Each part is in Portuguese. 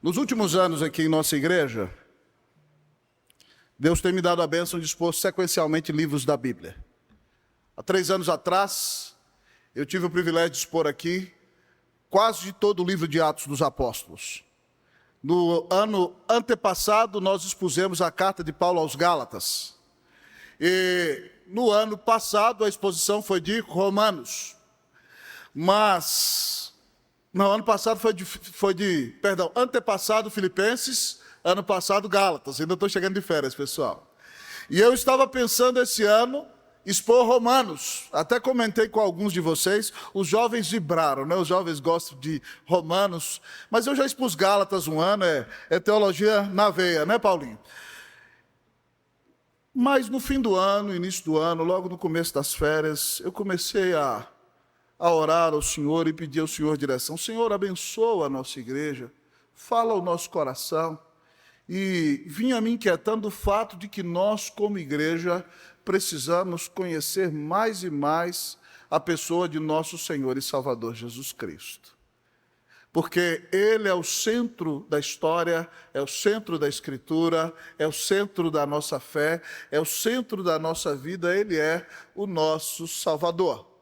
Nos últimos anos aqui em nossa igreja, Deus tem me dado a bênção de expor sequencialmente livros da Bíblia. Há 3 anos atrás, eu tive o privilégio de expor aqui quase todo o livro de Atos dos Apóstolos. No ano antepassado, nós expusemos a carta de Paulo aos Gálatas. E no ano passado, a exposição foi de Romanos. Antepassado Filipenses, ano passado Gálatas. Ainda estou chegando de férias, pessoal. E eu estava pensando esse ano expor Romanos. Até comentei com alguns de vocês, os jovens vibraram, né? Os jovens gostam de Romanos. Mas eu já expus Gálatas um ano, é teologia na veia, né, Paulinho? Mas no fim do ano, início do ano, logo no começo das férias, eu comecei a orar ao Senhor e pedir ao Senhor direção. Senhor, abençoa a nossa igreja, fala ao nosso coração. E vinha me inquietando o fato de que nós, como igreja, precisamos conhecer mais e mais a pessoa de nosso Senhor e Salvador Jesus Cristo. Porque Ele é o centro da história, é o centro da Escritura, é o centro da nossa fé, é o centro da nossa vida, Ele é o nosso Salvador.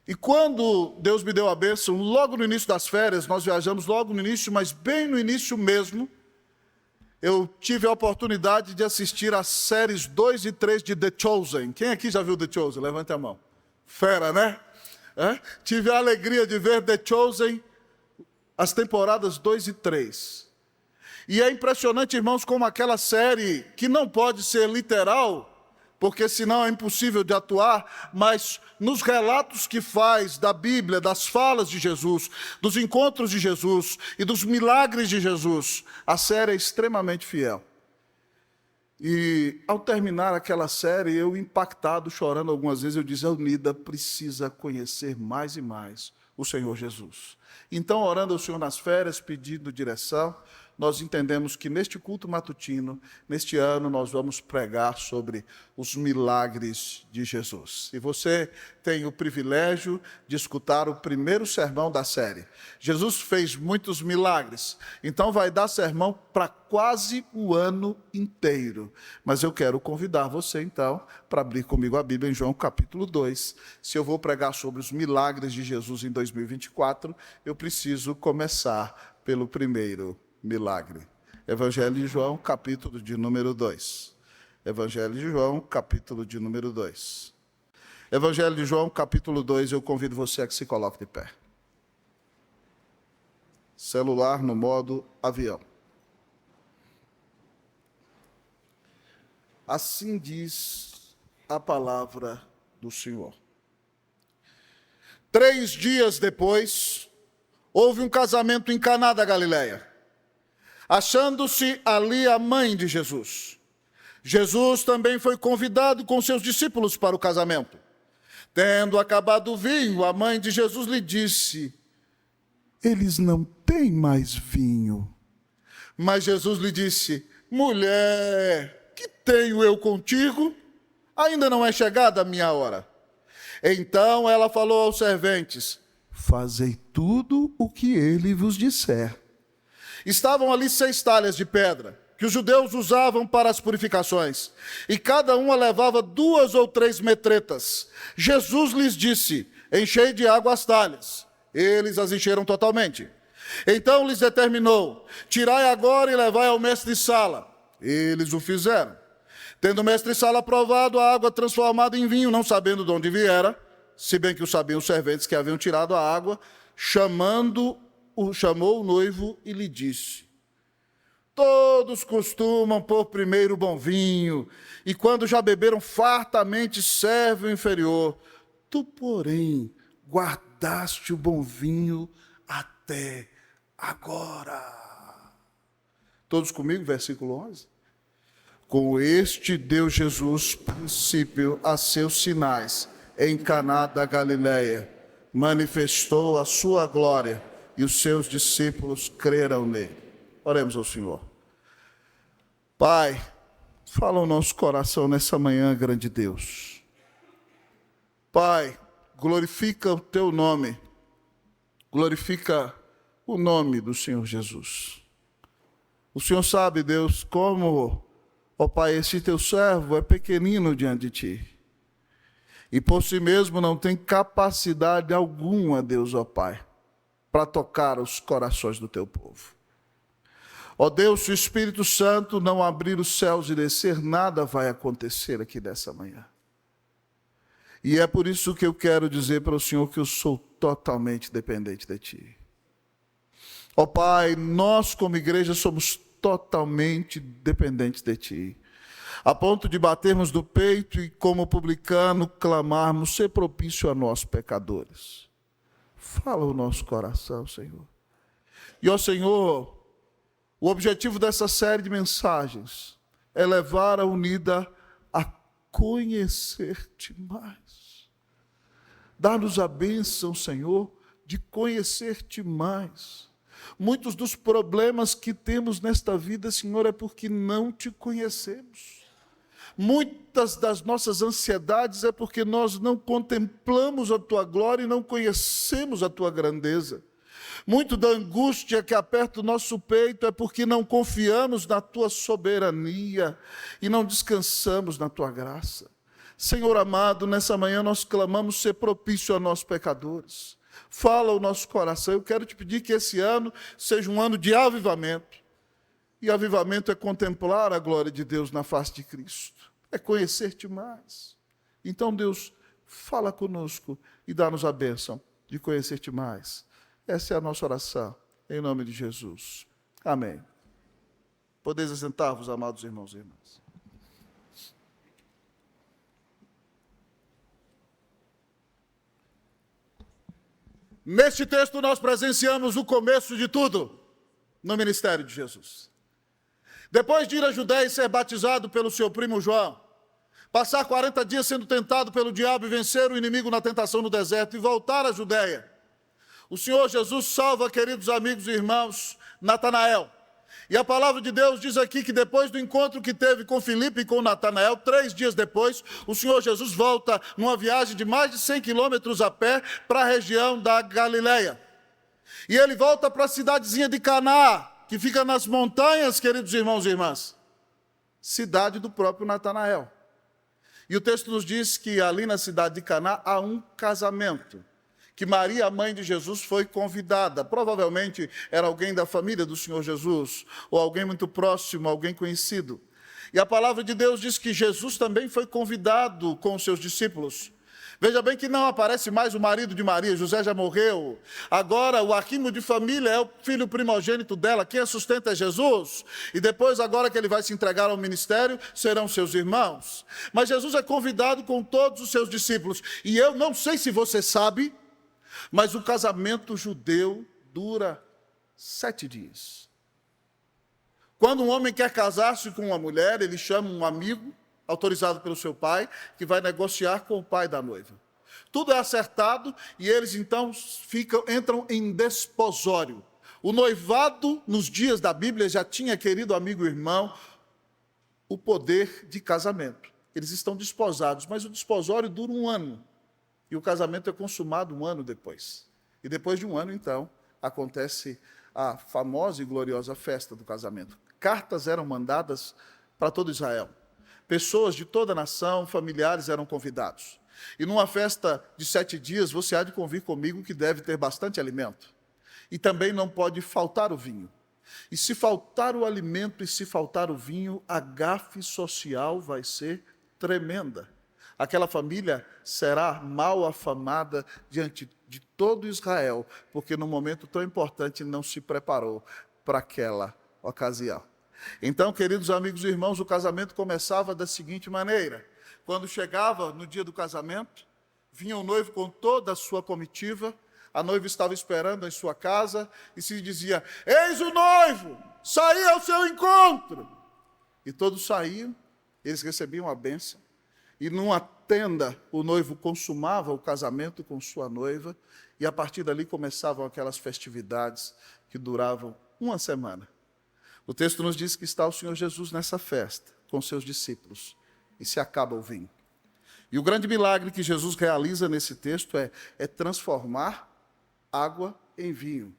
E quando Deus me deu a bênção, logo no início das férias, nós viajamos logo no início, mas bem no início mesmo, eu tive a oportunidade de assistir às séries 2 e 3 de The Chosen. Quem aqui já viu The Chosen? Levante a mão. Fera, né? Tive a alegria de ver The Chosen, as temporadas 2 e 3. E é impressionante, irmãos, como aquela série, que não pode ser literal, porque senão é impossível de atuar, mas nos relatos que faz da Bíblia, das falas de Jesus, dos encontros de Jesus e dos milagres de Jesus, a série é extremamente fiel. E ao terminar aquela série, eu impactado, chorando algumas vezes, eu disse, a Unida precisa conhecer mais e mais o Senhor Jesus. Então, orando ao Senhor nas férias, pedindo direção, nós entendemos que neste culto matutino, neste ano, nós vamos pregar sobre os milagres de Jesus. E você tem o privilégio de escutar o primeiro sermão da série. Jesus fez muitos milagres, então vai dar sermão para quase o ano inteiro. Mas eu quero convidar você, então, para abrir comigo a Bíblia em João capítulo 2. Se eu vou pregar sobre os milagres de Jesus em 2024, eu preciso começar pelo primeiro milagre. Evangelho de João, capítulo de número 2. Evangelho de João, capítulo de número 2. Evangelho de João, capítulo 2, eu convido você a que se coloque de pé. Celular no modo avião. Assim diz a palavra do Senhor. 3 dias depois, houve um casamento em Caná da Galileia, achando-se ali a mãe de Jesus. Jesus também foi convidado com seus discípulos para o casamento. Tendo acabado o vinho, a mãe de Jesus lhe disse, eles não têm mais vinho. Mas Jesus lhe disse, mulher, que tenho eu contigo? Ainda não é chegada a minha hora. Então ela falou aos serventes, fazei tudo o que ele vos disser. Estavam ali 6 talhas de pedra, que os judeus usavam para as purificações, e cada uma levava 2 ou 3 metretas. Jesus lhes disse, enchei de água as talhas. Eles as encheram totalmente. Então lhes determinou, tirai agora e levai ao mestre-sala. Eles o fizeram. Tendo o mestre-sala provado a água transformada em vinho, não sabendo de onde viera, se bem que o sabiam os serventes que haviam tirado a água, chamou o noivo e lhe disse, todos costumam pôr primeiro o bom vinho, e quando já beberam fartamente serve o inferior. Tu, porém, guardaste o bom vinho até agora. Todos comigo, versículo 11. Com este deu Jesus princípio a seus sinais em Caná da Galileia, manifestou a sua glória, e os seus discípulos creram nele. Oremos ao Senhor. Pai, fala ao nosso coração nessa manhã, grande Deus. Pai, glorifica o teu nome, glorifica o nome do Senhor Jesus. O Senhor sabe, Deus, como, ó Pai, esse teu servo é pequenino diante de ti. E por si mesmo não tem capacidade alguma, Deus, ó Pai, para tocar os corações do teu povo. Ó Deus, se o Espírito Santo não abrir os céus e descer, nada vai acontecer aqui dessa manhã. E é por isso que eu quero dizer para o Senhor que eu sou totalmente dependente de Ti. Ó Pai, nós como igreja somos totalmente dependentes de Ti, a ponto de batermos do peito e como publicano clamarmos, ser propício a nós pecadores. Fala o nosso coração, Senhor. E ó Senhor, o objetivo dessa série de mensagens é levar a Unida a conhecer-te mais. Dá-nos a bênção, Senhor, de conhecer-te mais. Muitos dos problemas que temos nesta vida, Senhor, é porque não te conhecemos. Muitas das nossas ansiedades é porque nós não contemplamos a tua glória e não conhecemos a tua grandeza. Muito da angústia que aperta o nosso peito é porque não confiamos na tua soberania e não descansamos na tua graça. Senhor amado, nessa manhã nós clamamos ser propício a nós pecadores. Fala o nosso coração. Eu quero te pedir que esse ano seja um ano de avivamento. E avivamento é contemplar a glória de Deus na face de Cristo. É conhecer-te mais. Então, Deus, fala conosco e dá-nos a bênção de conhecer-te mais. Essa é a nossa oração, em nome de Jesus. Amém. Podeis assentar-vos, amados irmãos e irmãs. Neste texto nós presenciamos o começo de tudo no ministério de Jesus. Depois de ir à Judéia e ser batizado pelo seu primo João, passar 40 dias sendo tentado pelo diabo e vencer o inimigo na tentação no deserto e voltar à Judéia, o Senhor Jesus salva, queridos amigos e irmãos, Natanael. E a palavra de Deus diz aqui que depois do encontro que teve com Filipe e com Natanael, 3 dias depois, o Senhor Jesus volta numa viagem de mais de 100 quilômetros a pé para a região da Galileia. E ele volta para a cidadezinha de Caná, que fica nas montanhas, queridos irmãos e irmãs, cidade do próprio Natanael. E o texto nos diz que ali na cidade de Caná há um casamento, que Maria, a mãe de Jesus, foi convidada. Provavelmente era alguém da família do Senhor Jesus, ou alguém muito próximo, alguém conhecido. E a palavra de Deus diz que Jesus também foi convidado com os seus discípulos. Veja bem que não aparece mais o marido de Maria, José já morreu. Agora o arrimo de família é o filho primogênito dela, quem a sustenta é Jesus. E depois, agora que ele vai se entregar ao ministério, serão seus irmãos. Mas Jesus é convidado com todos os seus discípulos. E eu não sei se você sabe, mas o casamento judeu dura 7 dias. Quando um homem quer casar-se com uma mulher, ele chama um amigo, autorizado pelo seu pai, que vai negociar com o pai da noiva. Tudo é acertado e eles então entram em desposório. O noivado, nos dias da Bíblia, já tinha, querido amigo e irmão, o poder de casamento. Eles estão desposados, mas o desposório dura 1 ano. E o casamento é consumado 1 ano depois. E depois de 1 ano, então, acontece a famosa e gloriosa festa do casamento. Cartas eram mandadas para todo Israel. Pessoas de toda a nação, familiares eram convidados. E numa festa de 7 dias, você há de convir comigo que deve ter bastante alimento. E também não pode faltar o vinho. E se faltar o alimento e se faltar o vinho, a gafe social vai ser tremenda. Aquela família será mal afamada diante de todo Israel, porque num momento tão importante não se preparou para aquela ocasião. Então, queridos amigos e irmãos, o casamento começava da seguinte maneira. Quando chegava no dia do casamento, vinha o noivo com toda a sua comitiva, a noiva estava esperando em sua casa e se dizia: eis o noivo, saí ao seu encontro. E todos saíam, eles recebiam a bênção. E numa tenda, o noivo consumava o casamento com sua noiva, e a partir dali começavam aquelas festividades que duravam 1 semana. O texto nos diz que está o Senhor Jesus nessa festa, com seus discípulos, e se acaba o vinho. E o grande milagre que Jesus realiza nesse texto é transformar água em vinho.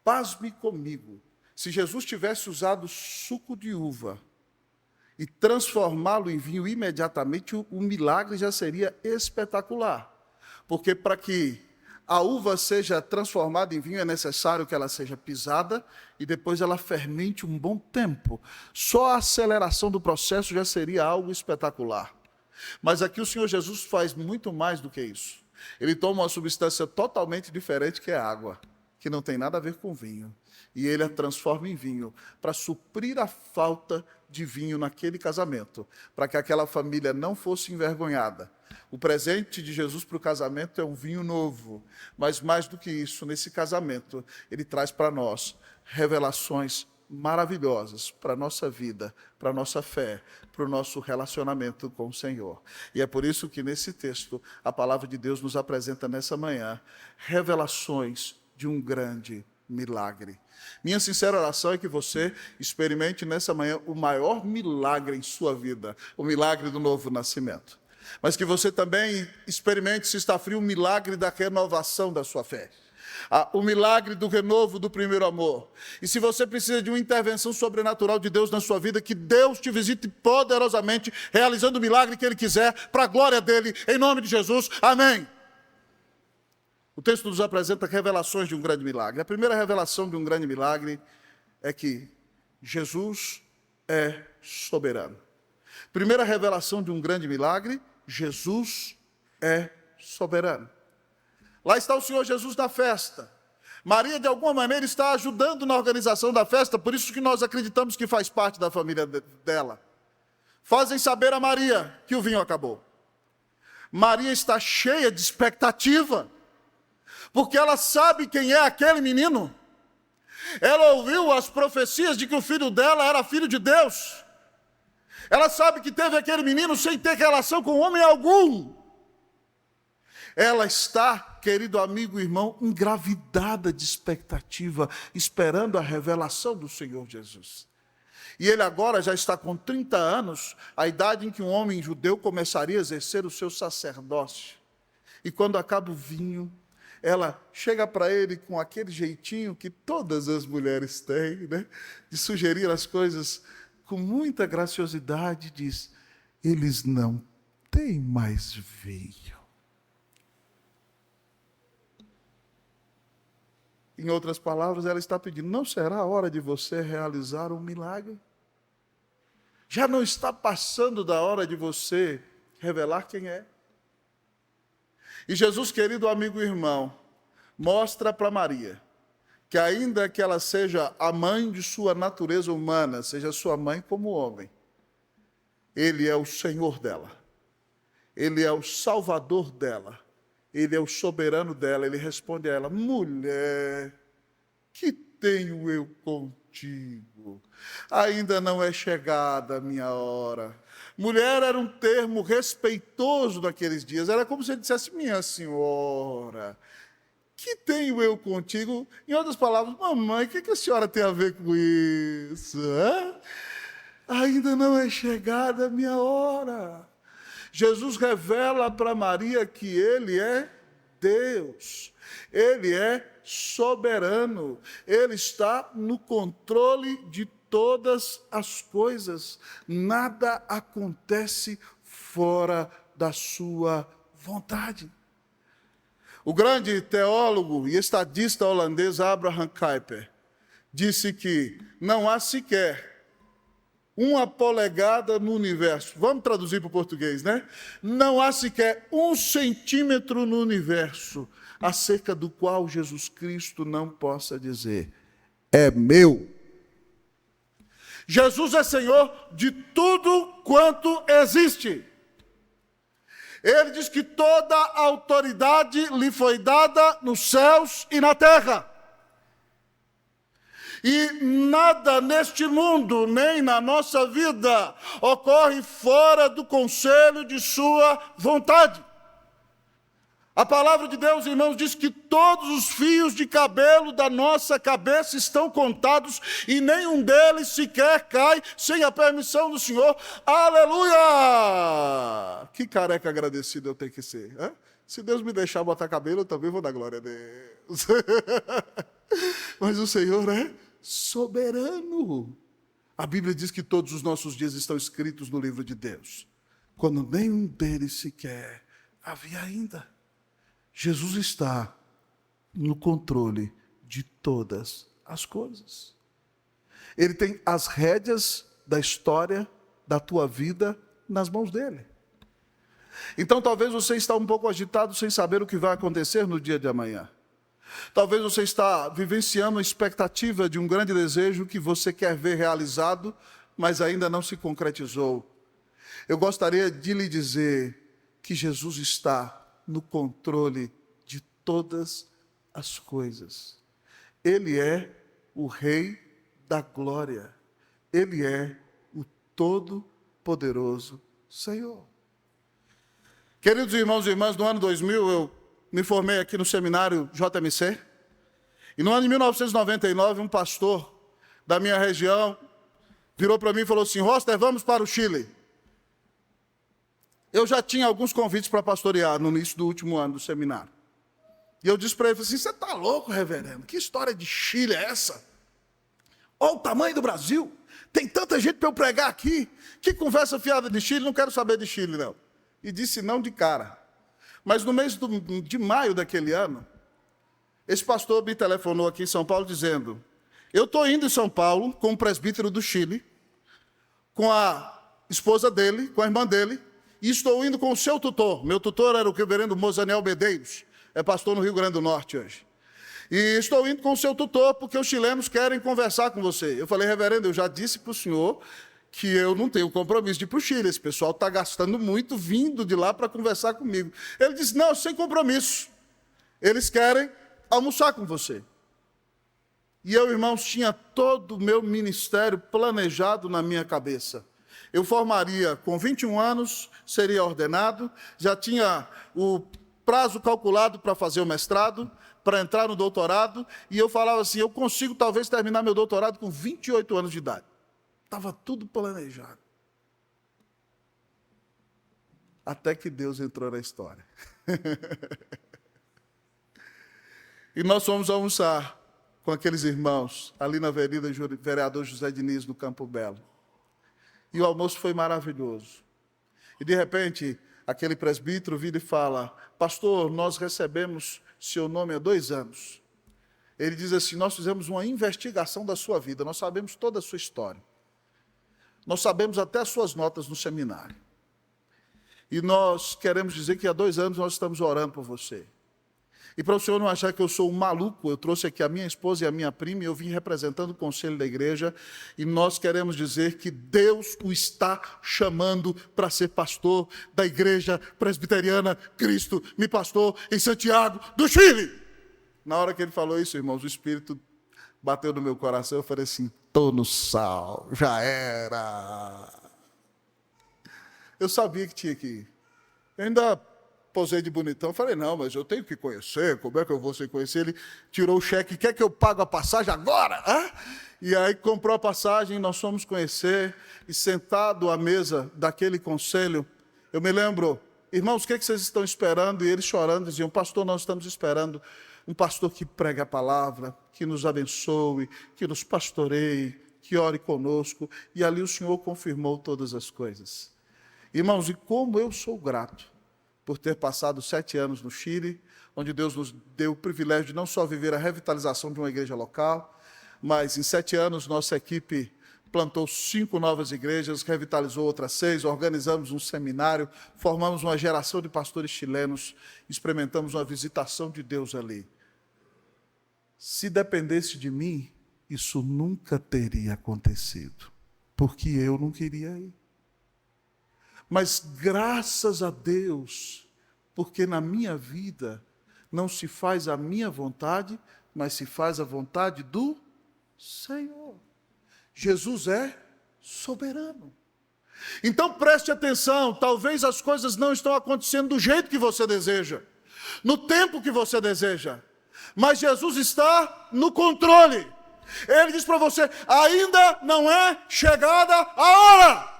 Pasme comigo, Se Jesus tivesse usado suco de uva e transformá-lo em vinho imediatamente, o milagre já seria espetacular. Porque para que a uva seja transformada em vinho, é necessário que ela seja pisada e depois ela fermente um bom tempo. Só a aceleração do processo já seria algo espetacular. Mas aqui o Senhor Jesus faz muito mais do que isso. Ele toma uma substância totalmente diferente, que é água, que não tem nada a ver com vinho. E ele a transforma em vinho, para suprir a falta de vinho naquele casamento, para que aquela família não fosse envergonhada. O presente de Jesus para o casamento é um vinho novo, mas mais do que isso, nesse casamento, ele traz para nós revelações maravilhosas para a nossa vida, para a nossa fé, para o nosso relacionamento com o Senhor. E é por isso que nesse texto, a palavra de Deus nos apresenta nessa manhã revelações de um grande milagre. Minha sincera oração é que você experimente nessa manhã o maior milagre em sua vida, o milagre do novo nascimento. Mas que você também experimente, se está frio, o milagre da renovação da sua fé. O milagre do renovo do primeiro amor. E se você precisa de uma intervenção sobrenatural de Deus na sua vida, que Deus te visite poderosamente, realizando o milagre que Ele quiser, para a glória dEle, em nome de Jesus. Amém. O texto nos apresenta revelações de um grande milagre. A primeira revelação de um grande milagre é que Jesus é soberano. Primeira revelação de um grande milagre, Jesus é soberano. Lá está o Senhor Jesus na festa. Maria, de alguma maneira, está ajudando na organização da festa, por isso que nós acreditamos que faz parte da família dela. Fazem saber a Maria que o vinho acabou. Maria está cheia de expectativa, porque ela sabe quem é aquele menino. Ela ouviu as profecias de que o filho dela era filho de Deus. Ela sabe que teve aquele menino sem ter relação com homem algum. Ela está, querido amigo e irmão, engravidada de expectativa, esperando a revelação do Senhor Jesus. E ele agora já está com 30 anos, a idade em que um homem judeu começaria a exercer o seu sacerdócio. E quando acaba o vinho, ela chega para ele com aquele jeitinho que todas as mulheres têm, né? De sugerir as coisas com muita graciosidade, diz: eles não têm mais vinho. Em outras palavras, ela está pedindo: não será a hora de você realizar um milagre? Já não está passando da hora de você revelar quem é? E Jesus, querido amigo e irmão, mostra para Maria que ainda que ela seja a mãe de sua natureza humana, seja sua mãe como homem, Ele é o Senhor dela, Ele é o Salvador dela, Ele é o soberano dela. Ele responde a ela: mulher, que tenho eu contigo? Ainda não é chegada a minha hora. Mulher era um termo respeitoso naqueles dias. Era como se ele dissesse: minha senhora, que tenho eu contigo? Em outras palavras: mamãe, o que a senhora tem a ver com isso? Ainda não é chegada a minha hora. Jesus revela para Maria que Ele é Deus, Ele é soberano, Ele está no controle de todas as coisas, nada acontece fora da sua vontade. O grande teólogo e estadista holandês Abraham Kuyper disse que não há sequer uma polegada no universo. Vamos traduzir para o português, né? Não há sequer 1 centímetro no universo acerca do qual Jesus Cristo não possa dizer: é meu. Jesus é Senhor de tudo quanto existe. Ele diz que toda a autoridade lhe foi dada nos céus e na terra. E nada neste mundo, nem na nossa vida, ocorre fora do conselho de sua vontade. A palavra de Deus, irmãos, diz que todos os fios de cabelo da nossa cabeça estão contados e nenhum deles sequer cai sem a permissão do Senhor. Aleluia! Que careca agradecido eu tenho que ser. Hein? Se Deus me deixar botar cabelo, eu também vou dar glória a Deus. Mas o Senhor é soberano. A Bíblia diz que todos os nossos dias estão escritos no livro de Deus, quando nenhum deles sequer havia ainda. Jesus está no controle de todas as coisas. Ele tem as rédeas da história da tua vida nas mãos dele. Então talvez você está um pouco agitado sem saber o que vai acontecer no dia de amanhã. Talvez você está vivenciando a expectativa de um grande desejo que você quer ver realizado, mas ainda não se concretizou. Eu gostaria de lhe dizer que Jesus está no controle de todas as coisas. Ele é o Rei da glória. Ele é o Todo-Poderoso Senhor. Queridos irmãos e irmãs, no ano 2000 eu me formei aqui no seminário JMC. E no ano de 1999, um pastor da minha região virou para mim e falou assim: Roster, vamos para o Chile. Eu já tinha alguns convites para pastorear no início do último ano do seminário. E eu disse para ele assim: você está louco, reverendo? Que história de Chile é essa? Olha o tamanho do Brasil. Tem tanta gente para eu pregar aqui. Que conversa fiada de Chile, não quero saber de Chile, não. E disse não de cara. Mas no mês de maio daquele ano, esse pastor me telefonou aqui em São Paulo dizendo: eu estou indo em São Paulo com o presbítero do Chile, com a esposa dele, com a irmã dele, e estou indo com o seu tutor. Meu tutor era o reverendo Mozaniel Medeiros, é pastor no Rio Grande do Norte hoje. E estou indo com o seu tutor porque os chilenos querem conversar com você. Eu falei: reverendo, eu já disse para o senhor que eu não tenho compromisso de ir para o Chile. Esse pessoal está gastando muito vindo de lá para conversar comigo. Ele disse: não, sem compromisso. Eles querem almoçar com você. E eu, irmãos, tinha todo o meu ministério planejado na minha cabeça. Eu formaria com 21 anos, seria ordenado, já tinha o prazo calculado para fazer o mestrado, para entrar no doutorado, e eu falava assim: eu consigo talvez terminar meu doutorado com 28 anos de idade. Estava tudo planejado. Até que Deus entrou na história. E nós fomos almoçar com aqueles irmãos, ali na Avenida Vereador José Diniz, no Campo Belo. E o almoço foi maravilhoso. E, de repente, aquele presbítero vira e fala: pastor, nós recebemos seu nome há 2 anos. Ele diz assim: nós fizemos uma investigação da sua vida, nós sabemos toda a sua história. Nós sabemos até as suas notas no seminário. E nós queremos dizer que há 2 anos nós estamos orando por você. E para o senhor não achar que eu sou um maluco, eu trouxe aqui a minha esposa e a minha prima, e eu vim representando o conselho da igreja, e nós queremos dizer que Deus o está chamando para ser pastor da igreja presbiteriana Cristo me pastor em Santiago do Chile. Na hora que ele falou isso, irmãos, o Espírito bateu no meu coração, eu falei assim: estou no sal, já era. Eu sabia que tinha que ir. Eu ainda posei de bonitão, falei: não, mas eu tenho que conhecer, como é que eu vou sem conhecer? Ele tirou o cheque: quer que eu pague a passagem agora? Hã? E aí comprou a passagem, nós fomos conhecer, e sentado à mesa daquele conselho, eu me lembro: irmãos, o que vocês estão esperando? E eles chorando diziam: pastor, nós estamos esperando um pastor que pregue a palavra, que nos abençoe, que nos pastoreie, que ore conosco. E ali o Senhor confirmou todas as coisas. Irmãos, e como eu sou grato por ter passado 7 anos no Chile, onde Deus nos deu o privilégio de não só viver a revitalização de uma igreja local, mas em 7 anos nossa equipe plantou 5 novas igrejas, revitalizou outras 6, organizamos um seminário, formamos uma geração de pastores chilenos, experimentamos uma visitação de Deus ali. Se dependesse de mim, isso nunca teria acontecido, porque eu não queria ir. Mas graças a Deus, porque na minha vida não se faz a minha vontade, mas se faz a vontade do Senhor. Jesus é soberano. Então preste atenção, talvez as coisas não estão acontecendo do jeito que você deseja, no tempo que você deseja, mas Jesus está no controle. Ele diz para você: ainda não é chegada a hora.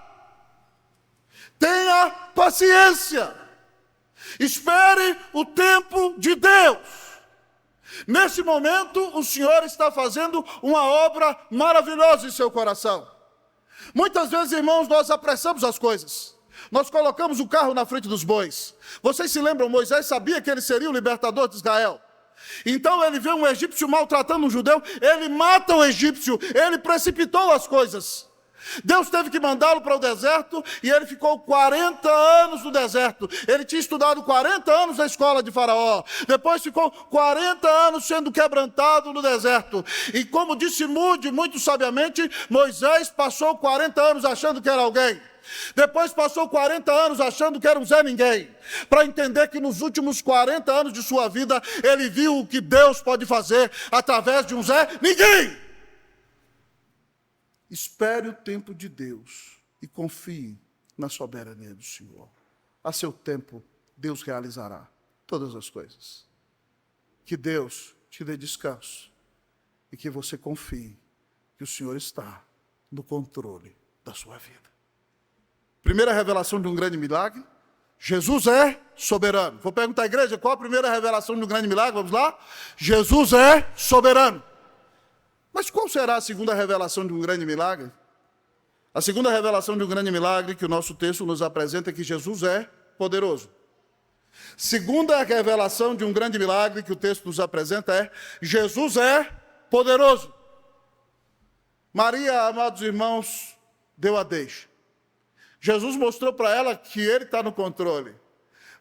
Tenha paciência. Espere o tempo de Deus. Nesse momento, o Senhor está fazendo uma obra maravilhosa em seu coração. Muitas vezes, irmãos, nós apressamos as coisas. Nós colocamos o carro na frente dos bois. Vocês se lembram, Moisés sabia que ele seria o libertador de Israel. Então ele vê um egípcio maltratando um judeu, ele mata o egípcio, ele precipitou as coisas. Deus teve que mandá-lo para o deserto e ele ficou 40 anos no deserto. Ele tinha estudado 40 anos na escola de Faraó. Depois ficou 40 anos sendo quebrantado no deserto. E como disse Moody muito sabiamente, Moisés passou 40 anos achando que era alguém. Depois passou 40 anos achando que era um Zé Ninguém, para entender que nos últimos 40 anos de sua vida, ele viu o que Deus pode fazer através de um Zé Ninguém. Espere o tempo de Deus e confie na soberania do Senhor. A seu tempo, Deus realizará todas as coisas. Que Deus te dê descanso e que você confie que o Senhor está no controle da sua vida. Primeira revelação de um grande milagre, Jesus é soberano. Vou perguntar à igreja, qual a primeira revelação de um grande milagre? Vamos lá? Jesus é soberano. Mas qual será a segunda revelação de um grande milagre? A segunda revelação de um grande milagre que o nosso texto nos apresenta é que Jesus é poderoso. Segunda revelação de um grande milagre que o texto nos apresenta é Jesus é poderoso. Maria, amados irmãos, deu a deixa. Jesus mostrou para ela que ele está no controle,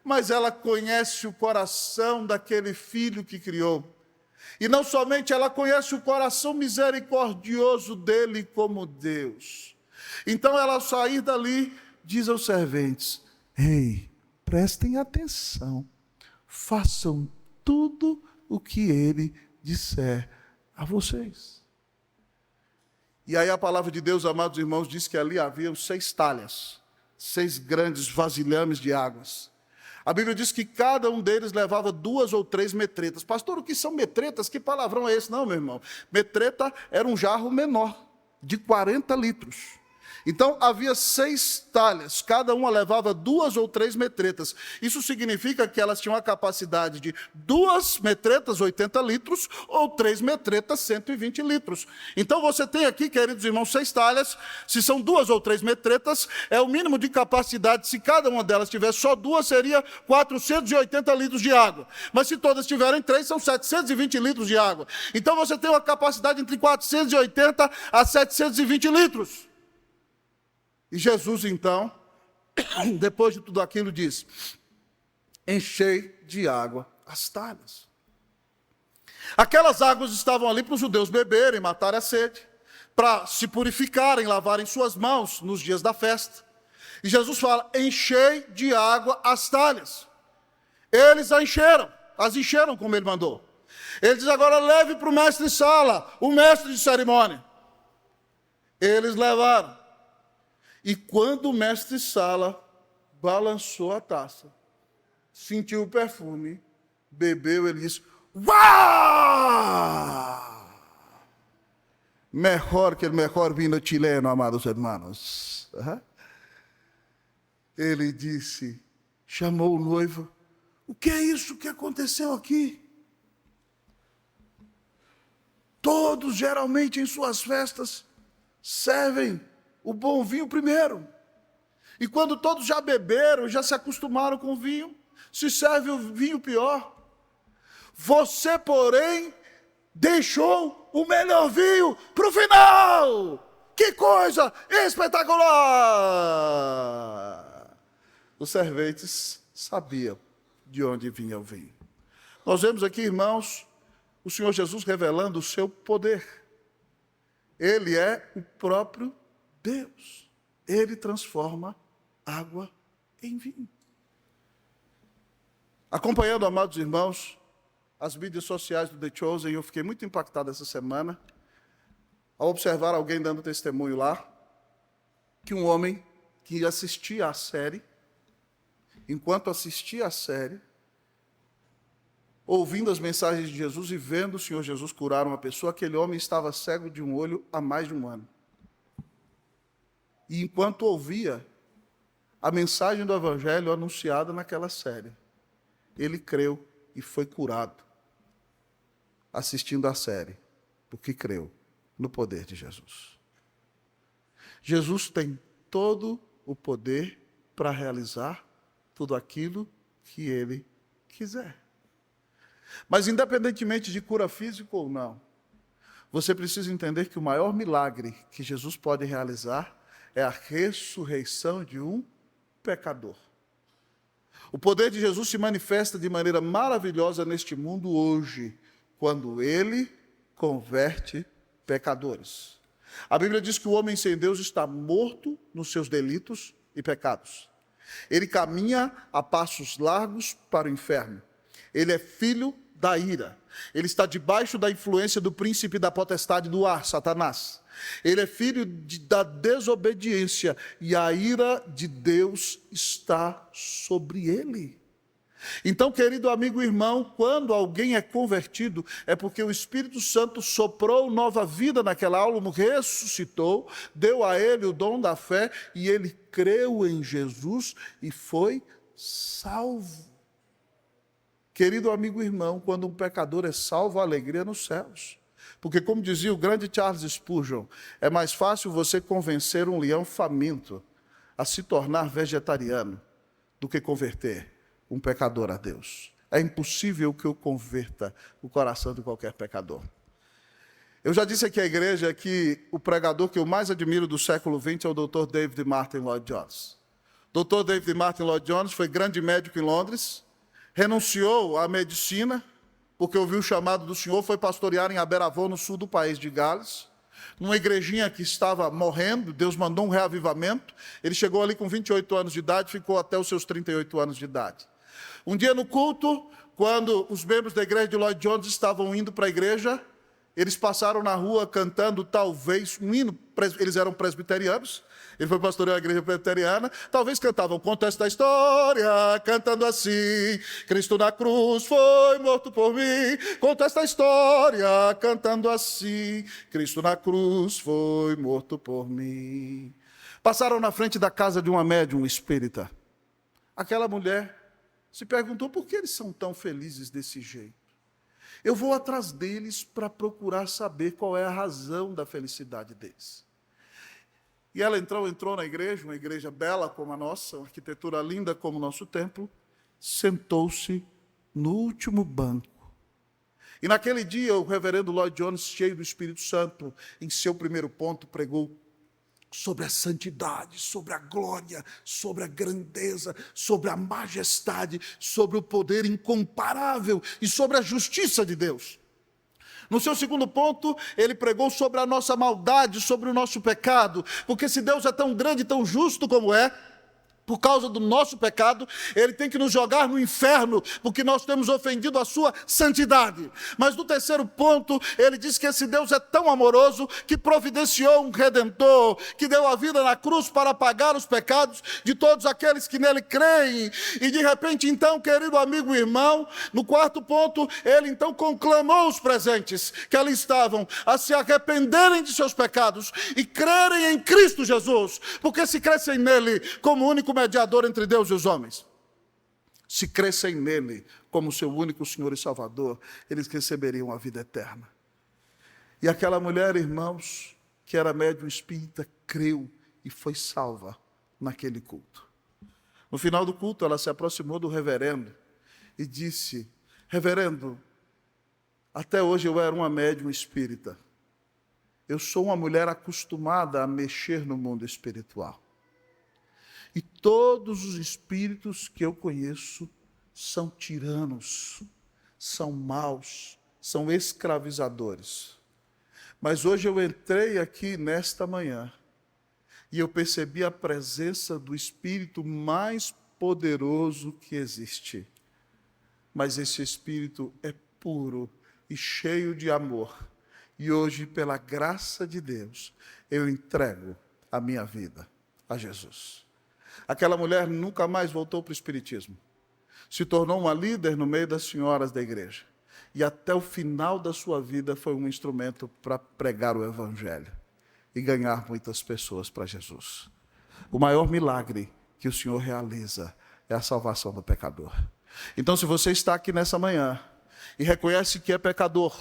mas ela conhece o coração daquele filho que criou. E não somente ela conhece o coração misericordioso dele como Deus. Então ela, ao sair dali, diz aos serventes: ei, prestem atenção, façam tudo o que ele disser a vocês. E aí a palavra de Deus, amados irmãos, diz que ali haviam 6 talhas, 6 grandes vasilhames de águas. A Bíblia diz que cada um deles levava 2 ou 3 metretas. Pastor, o que são metretas? Que palavrão é esse? Não, meu irmão. Metreta era um jarro menor, de 40 litros. Então, havia 6 talhas, cada uma levava 2 ou 3 metretas. Isso significa que elas tinham a capacidade de 2 metretas, 80 litros, ou 3 metretas, 120 litros. Então, você tem aqui, queridos irmãos, 6 talhas. Se são 2 ou 3 metretas, é o mínimo de capacidade. Se cada uma delas tivesse só 2, seria 480 litros de água. Mas se todas tiverem 3, são 720 litros de água. Então, você tem uma capacidade entre 480 a 720 litros. E Jesus, então, depois de tudo aquilo, diz: enchei de água as talhas. Aquelas águas estavam ali para os judeus beberem, matarem a sede, para se purificarem, lavarem suas mãos nos dias da festa. E Jesus fala: enchei de água as talhas. Eles as encheram como ele mandou. Ele diz: agora leve para o mestre-sala, o mestre de cerimônia. Eles levaram. E quando o mestre-sala balançou a taça, sentiu o perfume, bebeu, ele disse: uau! Melhor que o melhor vinho chileno, amados irmãos. Ele disse, chamou o noivo: o que é isso que aconteceu aqui? Todos, geralmente, em suas festas, servem o bom vinho primeiro. E quando todos já beberam, já se acostumaram com o vinho, se serve o vinho pior. Você, porém, deixou o melhor vinho para o final. Que coisa espetacular! Os serventes sabiam de onde vinha o vinho. Nós vemos aqui, irmãos, o Senhor Jesus revelando o seu poder. Ele é o próprio Deus. Ele transforma água em vinho. Acompanhando, amados irmãos, as mídias sociais do The Chosen, eu fiquei muito impactado essa semana ao observar alguém dando testemunho lá, que um homem que assistia à série, enquanto assistia à série, ouvindo as mensagens de Jesus e vendo o Senhor Jesus curar uma pessoa, aquele homem estava cego de um olho há mais de um ano. E enquanto ouvia a mensagem do Evangelho anunciada naquela série, ele creu e foi curado. assistindo a série, porque creu no poder de Jesus. Jesus tem todo o poder para realizar tudo aquilo que ele quiser. Mas independentemente de cura física ou não, você precisa entender que o maior milagre que Jesus pode realizar é a ressurreição de um pecador. O poder de Jesus se manifesta de maneira maravilhosa neste mundo hoje, quando ele converte pecadores. A Bíblia diz que o homem sem Deus está morto nos seus delitos e pecados. Ele caminha a passos largos para o inferno. Ele é filho da ira. Ele está debaixo da influência do príncipe da potestade do ar, Satanás. Ele é filho da desobediência e a ira de Deus está sobre ele. Então, querido amigo e irmão, quando alguém é convertido, é porque o Espírito Santo soprou nova vida naquela alma, ressuscitou, deu a ele o dom da fé e ele creu em Jesus e foi salvo. Querido amigo e irmão, quando um pecador é salvo, a alegria é nos céus. Porque, como dizia o grande Charles Spurgeon, é mais fácil você convencer um leão faminto a se tornar vegetariano do que converter um pecador a Deus. É impossível que eu converta o coração de qualquer pecador. Eu já disse aqui à igreja que o pregador que eu mais admiro do século XX é o Dr. David Martin Lloyd Jones. Dr. David Martin Lloyd Jones foi grande médico em Londres, renunciou à medicina, porque ouviu o chamado do Senhor, foi pastorear em Aberavon, no sul do país de Gales, numa igrejinha que estava morrendo, Deus mandou um reavivamento, ele chegou ali com 28 anos de idade, ficou até os seus 38 anos de idade. Um dia no culto, quando os membros da igreja de Lloyd Jones estavam indo para a igreja, eles passaram na rua cantando talvez um hino, eles eram presbiterianos, ele foi pastorear a igreja presbiteriana, talvez cantavam Conta esta história, cantando assim, Cristo na cruz foi morto por mim, conta esta história, cantando assim, Cristo na cruz foi morto por mim. Passaram na frente da casa de uma médium espírita. Aquela mulher se perguntou por que eles são tão felizes desse jeito. Eu vou atrás deles para procurar saber qual é a razão da felicidade deles. E ela entrou na igreja, uma igreja bela como a nossa, uma arquitetura linda como o nosso templo, sentou-se no último banco. E naquele dia, o reverendo Lloyd Jones, cheio do Espírito Santo, em seu primeiro ponto, pregou sobre a santidade, sobre a glória, sobre a grandeza, sobre a majestade, sobre o poder incomparável e sobre a justiça de Deus. No seu segundo ponto, ele pregou sobre a nossa maldade, sobre o nosso pecado, porque se Deus é tão grande e tão justo como é, por causa do nosso pecado, ele tem que nos jogar no inferno, porque nós temos ofendido a sua santidade. Mas no terceiro ponto, ele diz que esse Deus é tão amoroso, que providenciou um Redentor, que deu a vida na cruz para pagar os pecados de todos aqueles que nele creem. E de repente, então, querido amigo e irmão, no quarto ponto, ele então conclamou os presentes que ali estavam, a se arrependerem de seus pecados e crerem em Cristo Jesus, porque se crescem nele como único mediador entre Deus e os homens, se crescem nele como seu único Senhor e Salvador, eles receberiam a vida eterna. E aquela mulher, irmãos, que era médium espírita, creu e foi salva naquele culto. No final do culto, ela se aproximou do reverendo e disse: reverendo, até hoje eu era uma médium espírita. Eu sou uma mulher acostumada a mexer no mundo espiritual. E todos os espíritos que eu conheço são tiranos, são maus, são escravizadores. Mas hoje eu entrei aqui nesta manhã e eu percebi a presença do Espírito mais poderoso que existe. Mas esse Espírito é puro e cheio de amor. E hoje, pela graça de Deus, eu entrego a minha vida a Jesus. Aquela mulher nunca mais voltou para o espiritismo. Se tornou uma líder no meio das senhoras da igreja. E até o final da sua vida foi um instrumento para pregar o evangelho e ganhar muitas pessoas para Jesus. O maior milagre que o Senhor realiza é a salvação do pecador. Então, se você está aqui nessa manhã e reconhece que é pecador,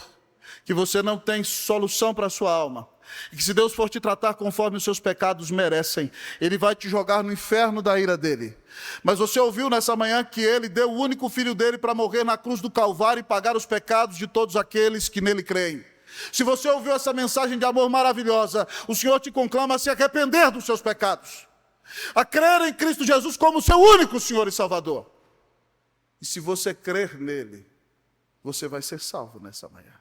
que você não tem solução para a sua alma, e que se Deus for te tratar conforme os seus pecados merecem, Ele vai te jogar no inferno da ira dEle. Mas você ouviu nessa manhã que Ele deu o único Filho dEle para morrer na cruz do Calvário e pagar os pecados de todos aqueles que nele creem. Se você ouviu essa mensagem de amor maravilhosa, o Senhor te conclama a se arrepender dos seus pecados, a crer em Cristo Jesus como seu único Senhor e Salvador. E se você crer nele, você vai ser salvo nessa manhã.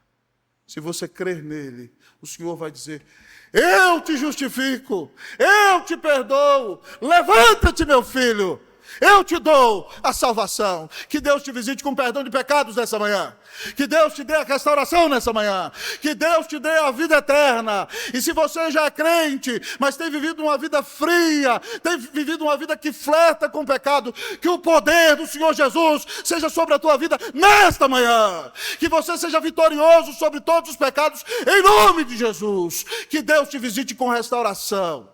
Se você crer nele, o Senhor vai dizer: eu te justifico, eu te perdoo, levanta-te, meu filho, eu te dou a salvação. Que Deus te visite com perdão de pecados nessa manhã. Que Deus te dê a restauração nessa manhã. Que Deus te dê a vida eterna. E se você já é crente, mas tem vivido uma vida fria, tem vivido uma vida que flerta com o pecado, que o poder do Senhor Jesus seja sobre a tua vida nesta manhã. Que você seja vitorioso sobre todos os pecados, em nome de Jesus. Que Deus te visite com restauração.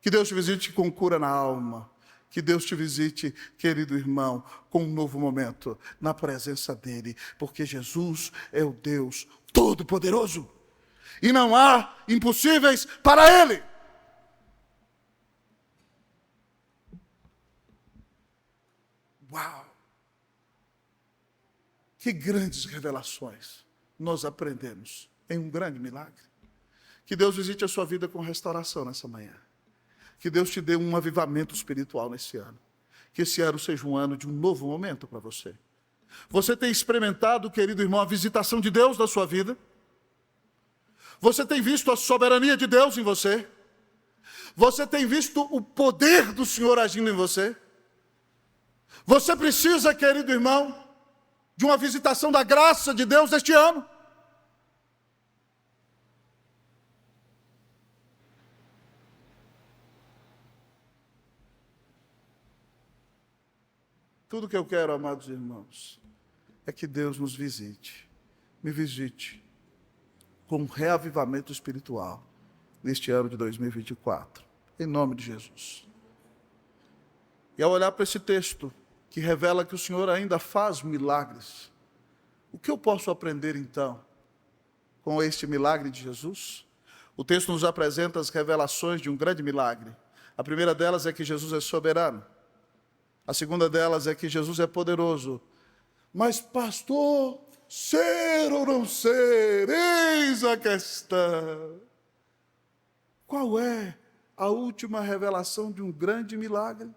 Que Deus te visite com cura na alma. Que Deus te visite, querido irmão, com um novo momento na presença dEle, porque Jesus é o Deus Todo-Poderoso e não há impossíveis para Ele. Uau! Que grandes revelações nós aprendemos em um grande milagre. Que Deus visite a sua vida com restauração nessa manhã. Que Deus te dê um avivamento espiritual nesse ano. Que esse ano seja um ano de um novo momento para você. Você tem experimentado, querido irmão, a visitação de Deus na sua vida? Você tem visto a soberania de Deus em você? Você tem visto o poder do Senhor agindo em você? Você precisa, querido irmão, de uma visitação da graça de Deus este ano. Tudo que eu quero, amados irmãos, é que Deus nos visite, me visite com um reavivamento espiritual neste ano de 2024, em nome de Jesus. E ao olhar para esse texto, que revela que o Senhor ainda faz milagres, o que eu posso aprender então com este milagre de Jesus? O texto nos apresenta as revelações de um grande milagre. A primeira delas é que Jesus é soberano. A segunda delas é que Jesus é poderoso. Mas, pastor, ser ou não ser, eis a questão. Qual é a última revelação de um grande milagre?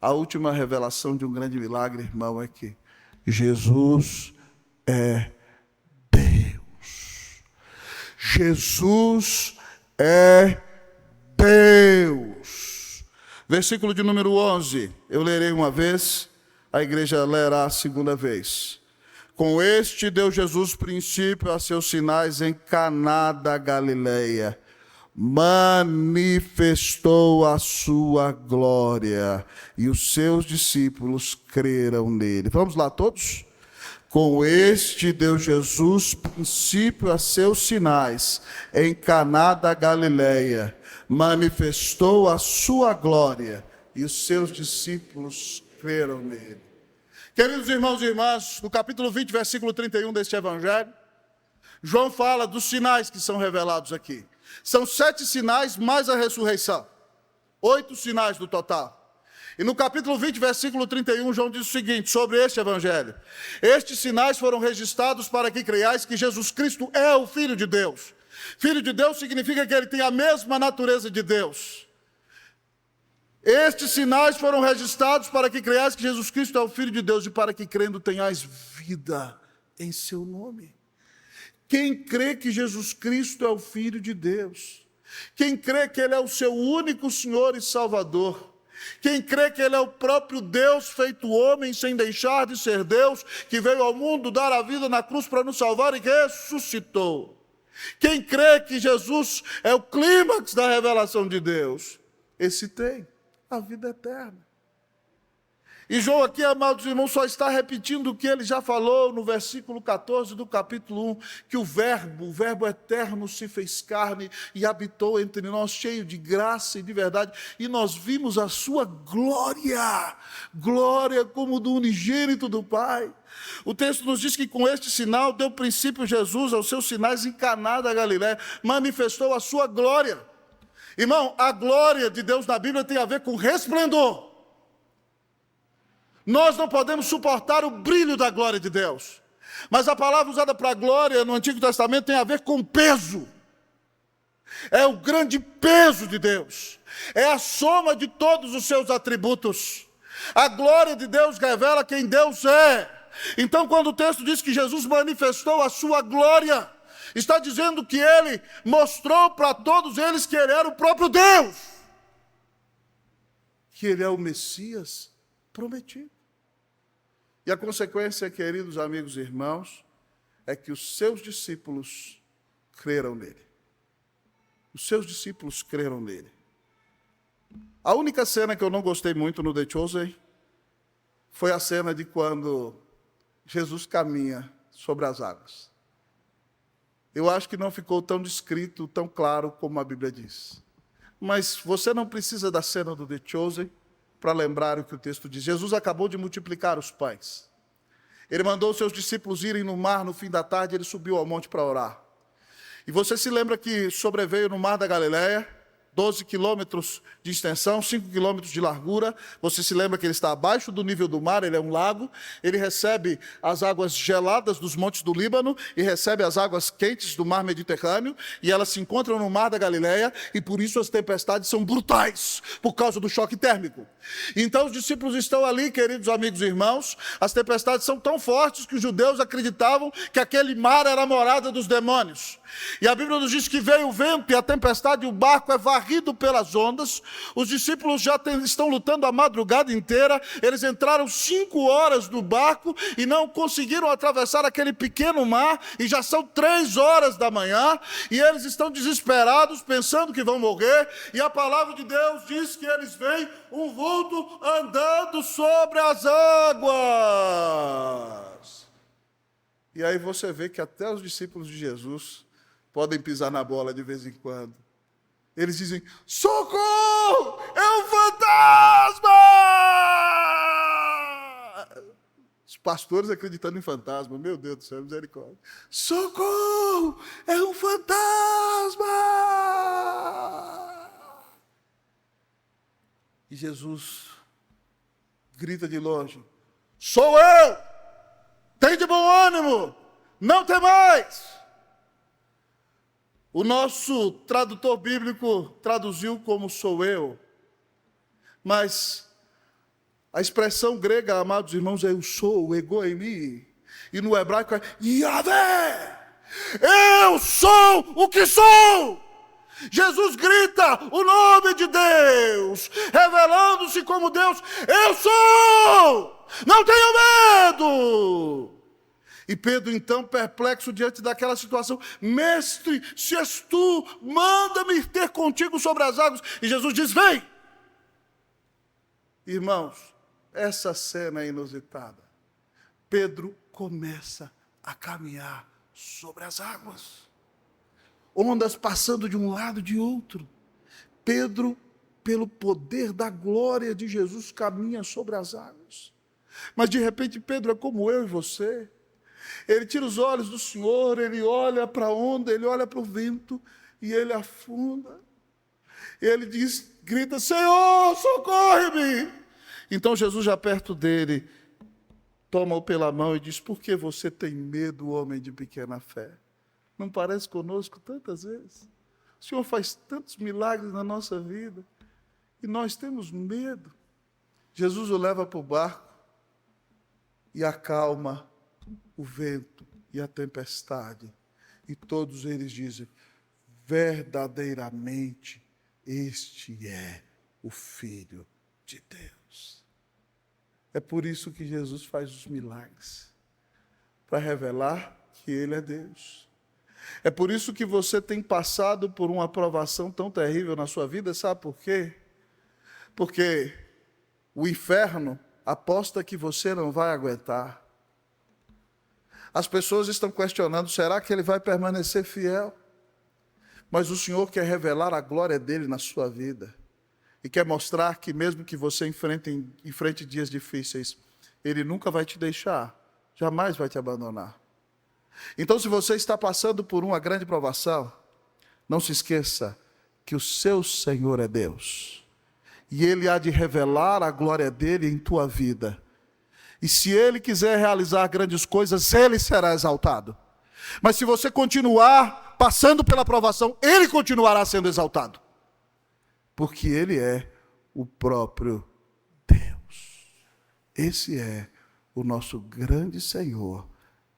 A última revelação de um grande milagre, irmão, é que Jesus é Deus. Jesus é Deus. Versículo de número 11, eu lerei uma vez, a igreja lerá a segunda vez. Com este deu Jesus princípio a seus sinais em Caná da Galileia. Manifestou a sua glória e os seus discípulos creram nele. Vamos lá todos? Com este deu Jesus princípio a seus sinais em Caná da Galileia. Manifestou a sua glória e os seus discípulos creram nele. Queridos irmãos e irmãs, no capítulo 20, versículo 31 deste evangelho, João fala dos sinais que são revelados aqui. São 7 sinais mais a ressurreição. 8 sinais no total. E no capítulo 20, versículo 31, João diz o seguinte sobre este evangelho. Estes sinais foram registrados para que creiais que Jesus Cristo é o Filho de Deus. Filho de Deus significa que ele tem a mesma natureza de Deus. Estes sinais foram registrados para que creiais que Jesus Cristo é o Filho de Deus e para que crendo tenhais vida em seu nome. Quem crê que Jesus Cristo é o Filho de Deus, quem crê que Ele é o seu único Senhor e Salvador, quem crê que Ele é o próprio Deus feito homem sem deixar de ser Deus, que veio ao mundo dar a vida na cruz para nos salvar e ressuscitou. Quem crê que Jesus é o clímax da revelação de Deus, esse tem a vida eterna. E João aqui, amados irmãos, só está repetindo o que ele já falou no versículo 14 do capítulo 1, que o verbo eterno se fez carne e habitou entre nós, cheio de graça e de verdade, e nós vimos a sua glória, glória como do unigênito do Pai. O texto nos diz que com este sinal deu princípio Jesus aos seus sinais em Caná da Galiléia, manifestou a sua glória. Irmão, a glória de Deus na Bíblia tem a ver com resplendor. Nós não podemos suportar o brilho da glória de Deus. Mas a palavra usada para glória no Antigo Testamento tem a ver com peso. É o grande peso de Deus. É a soma de todos os seus atributos. A glória de Deus revela quem Deus é. Então, quando o texto diz que Jesus manifestou a sua glória, está dizendo que ele mostrou para todos eles que ele era o próprio Deus. Que ele é o Messias prometido. E a consequência, queridos amigos e irmãos, é que os seus discípulos creram nele. Os seus discípulos creram nele. A única cena que eu não gostei muito no The Chosen foi a cena de quando Jesus caminha sobre as águas. Eu acho que não ficou tão descrito, tão claro como a Bíblia diz. Mas você não precisa da cena do The Chosen para lembrar o que o texto diz. Jesus acabou de multiplicar os pães. Ele mandou os seus discípulos irem no mar no fim da tarde, ele subiu ao monte para orar. E você se lembra que sobreveio no mar da Galileia, 12 quilômetros de extensão, 5 quilômetros de largura. Você se lembra que ele está abaixo do nível do mar, ele é um lago. Ele recebe as águas geladas dos montes do Líbano e recebe as águas quentes do mar Mediterrâneo. E elas se encontram no mar da Galileia e por isso as tempestades são brutais, por causa do choque térmico. Então os discípulos estão ali, queridos amigos e irmãos. As tempestades são tão fortes que os judeus acreditavam que aquele mar era a morada dos demônios. E a Bíblia nos diz que veio o vento e a tempestade e o barco é varrido pelas ondas. Os discípulos já estão lutando a madrugada inteira. Eles entraram 5 horas no barco e não conseguiram atravessar aquele pequeno mar. E já são 3 horas da manhã. E eles estão desesperados, pensando que vão morrer. E a palavra de Deus diz que eles veem um vulto andando sobre as águas. E aí você vê que até os discípulos de Jesus podem pisar na bola de vez em quando. Eles dizem, socorro, é um fantasma! Os pastores acreditando em fantasma, meu Deus do céu, misericórdia. Socorro, é um fantasma! E Jesus grita de longe, sou eu! Tem de bom ânimo, não tem mais! O nosso tradutor bíblico traduziu como sou eu, mas a expressão grega, amados irmãos, é eu sou, ego em mim, e no hebraico é Yahvé, eu sou o que sou. Jesus grita o nome de Deus, revelando-se como Deus, eu sou, não tenho medo. E Pedro, então, perplexo diante daquela situação, mestre, se és tu, manda-me ter contigo sobre as águas. E Jesus diz, vem! Irmãos, essa cena é inusitada. Pedro começa a caminhar sobre as águas. Ondas passando de um lado e de outro. Pedro, pelo poder da glória de Jesus, caminha sobre as águas. Mas, de repente, Pedro é como eu e você. Ele tira os olhos do Senhor, ele olha para a onda, ele olha para o vento e ele afunda. E ele diz, grita, Senhor, socorre-me! Então Jesus, já perto dele, toma-o pela mão e diz, por que você tem medo, homem de pequena fé? Não parece conosco tantas vezes? O Senhor faz tantos milagres na nossa vida e nós temos medo. Jesus o leva para o barco e acalma o vento e a tempestade. E todos eles dizem, verdadeiramente, este é o Filho de Deus. É por isso que Jesus faz os milagres, para revelar que Ele é Deus. É por isso que você tem passado por uma provação tão terrível na sua vida, sabe por quê? Porque o inferno, aposta que você não vai aguentar. As pessoas estão questionando, será que ele vai permanecer fiel? Mas o Senhor quer revelar a glória dele na sua vida. E quer mostrar que mesmo que você enfrente dias difíceis, ele nunca vai te deixar, jamais vai te abandonar. Então, se você está passando por uma grande provação, não se esqueça que o seu Senhor é Deus. E Ele há de revelar a glória dele em tua vida. E se Ele quiser realizar grandes coisas, Ele será exaltado. Mas se você continuar passando pela provação, Ele continuará sendo exaltado. Porque Ele é o próprio Deus. Esse é o nosso grande Senhor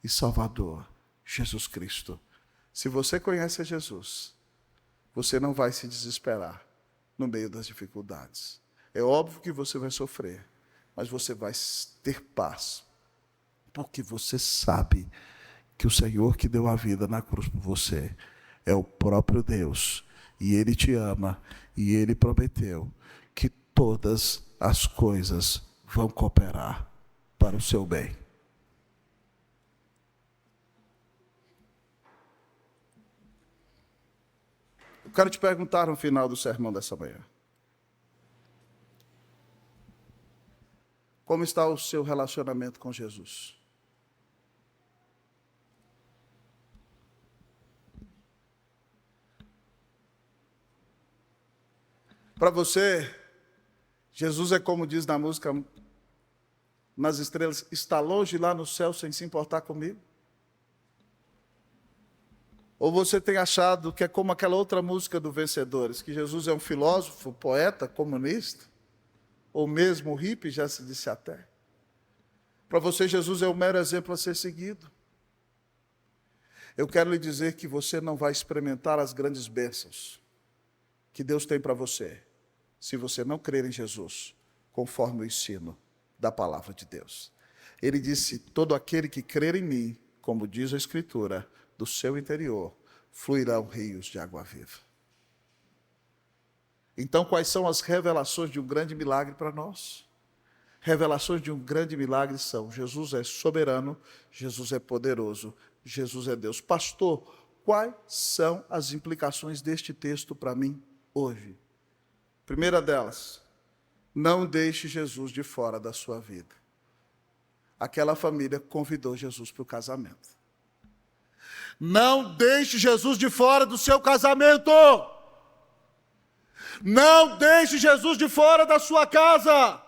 e Salvador, Jesus Cristo. Se você conhece a Jesus, você não vai se desesperar no meio das dificuldades. É óbvio que você vai sofrer, mas você vai ter paz, porque você sabe que o Senhor que deu a vida na cruz por você é o próprio Deus, e Ele te ama, e Ele prometeu que todas as coisas vão cooperar para o seu bem. Eu quero te perguntar no final do sermão dessa manhã. Como está o seu relacionamento com Jesus? Para você, Jesus é como diz na música, nas estrelas, está longe lá no céu sem se importar comigo? Ou você tem achado que é como aquela outra música do Vencedores, que Jesus é um filósofo, poeta, comunista, ou mesmo hippie, já se disse até? Para você, Jesus é o mero exemplo a ser seguido. Eu quero lhe dizer que você não vai experimentar as grandes bênçãos que Deus tem para você, se você não crer em Jesus, conforme o ensino da palavra de Deus. Ele disse, todo aquele que crer em mim, como diz a Escritura, do seu interior fluirão rios de água viva. Então, quais são as revelações de um grande milagre para nós? Revelações de um grande milagre são: Jesus é soberano, Jesus é poderoso, Jesus é Deus. Pastor, quais são as implicações deste texto para mim hoje? Primeira delas, não deixe Jesus de fora da sua vida. Aquela família convidou Jesus para o casamento. Não deixe Jesus de fora do seu casamento. Não deixe Jesus de fora da sua casa.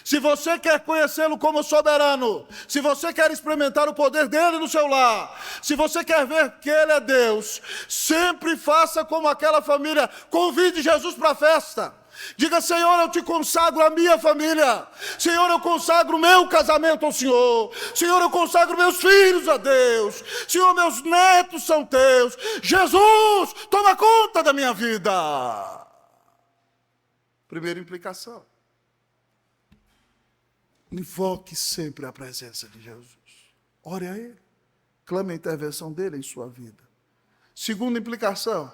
Se você quer conhecê-lo como soberano, se você quer experimentar o poder dele no seu lar, se você quer ver que ele é Deus, sempre faça como aquela família, convide Jesus para a festa. Diga, Senhor, eu te consagro a minha família. Senhor, eu consagro o meu casamento ao Senhor. Senhor, eu consagro meus filhos a Deus. Senhor, meus netos são teus. Jesus, toma conta da minha vida. Primeira implicação. Invoque sempre a presença de Jesus. Ore a Ele. Clame a intervenção dEle em sua vida. Segunda implicação.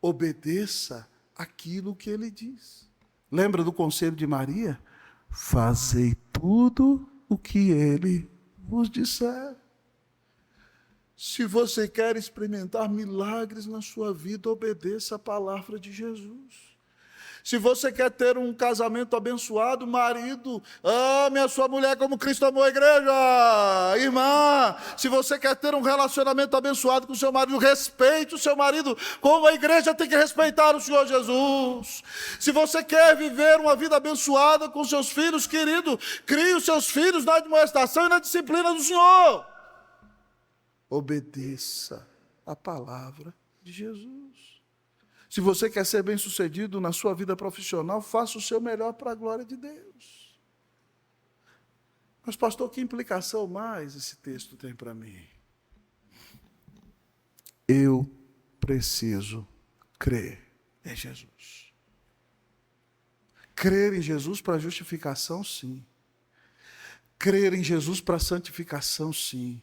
Obedeça aquilo que Ele diz. Lembra do conselho de Maria? Fazei tudo o que Ele vos disser. Se você quer experimentar milagres na sua vida, obedeça a palavra de Jesus. Se você quer ter um casamento abençoado, marido, ame a sua mulher como Cristo amou a igreja. Irmã, se você quer ter um relacionamento abençoado com o seu marido, respeite o seu marido como a igreja tem que respeitar o Senhor Jesus. Se você quer viver uma vida abençoada com seus filhos, querido, crie os seus filhos na admoestação e na disciplina do Senhor. Obedeça a palavra de Jesus. Se você quer ser bem-sucedido na sua vida profissional, faça o seu melhor para a glória de Deus. Mas, pastor, que implicação mais esse texto tem para mim? Eu preciso crer em Jesus. Crer em Jesus para justificação, sim. Crer em Jesus para santificação, sim.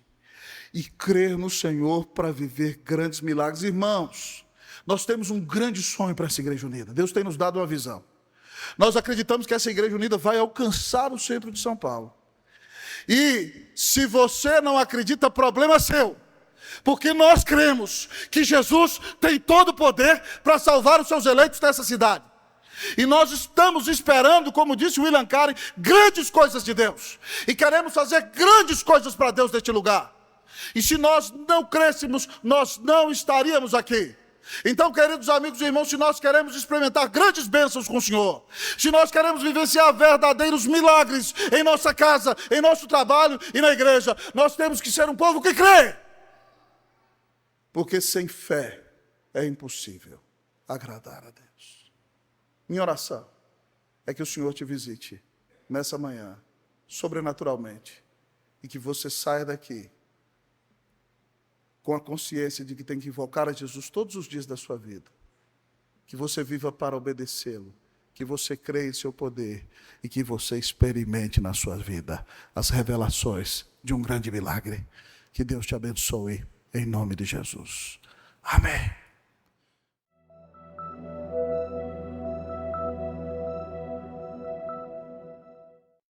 E crer no Senhor para viver grandes milagres. Irmãos, nós temos um grande sonho para essa Igreja Unida. Deus tem nos dado uma visão. Nós acreditamos que essa Igreja Unida vai alcançar o centro de São Paulo. E se você não acredita, problema seu. Porque nós cremos que Jesus tem todo o poder para salvar os seus eleitos dessa cidade. E nós estamos esperando, como disse William Carey, grandes coisas de Deus. E queremos fazer grandes coisas para Deus neste lugar. E se nós não crêssemos, nós não estaríamos aqui. Então, queridos amigos e irmãos, se nós queremos experimentar grandes bênçãos com o Senhor, se nós queremos vivenciar verdadeiros milagres em nossa casa, em nosso trabalho e na igreja, nós temos que ser um povo que crê. Porque sem fé é impossível agradar a Deus. Minha oração é que o Senhor te visite nessa manhã, sobrenaturalmente, e que você saia daqui com a consciência de que tem que invocar a Jesus todos os dias da sua vida. Que você viva para obedecê-lo, que você creia em seu poder e que você experimente na sua vida as revelações de um grande milagre. Que Deus te abençoe, em nome de Jesus. Amém.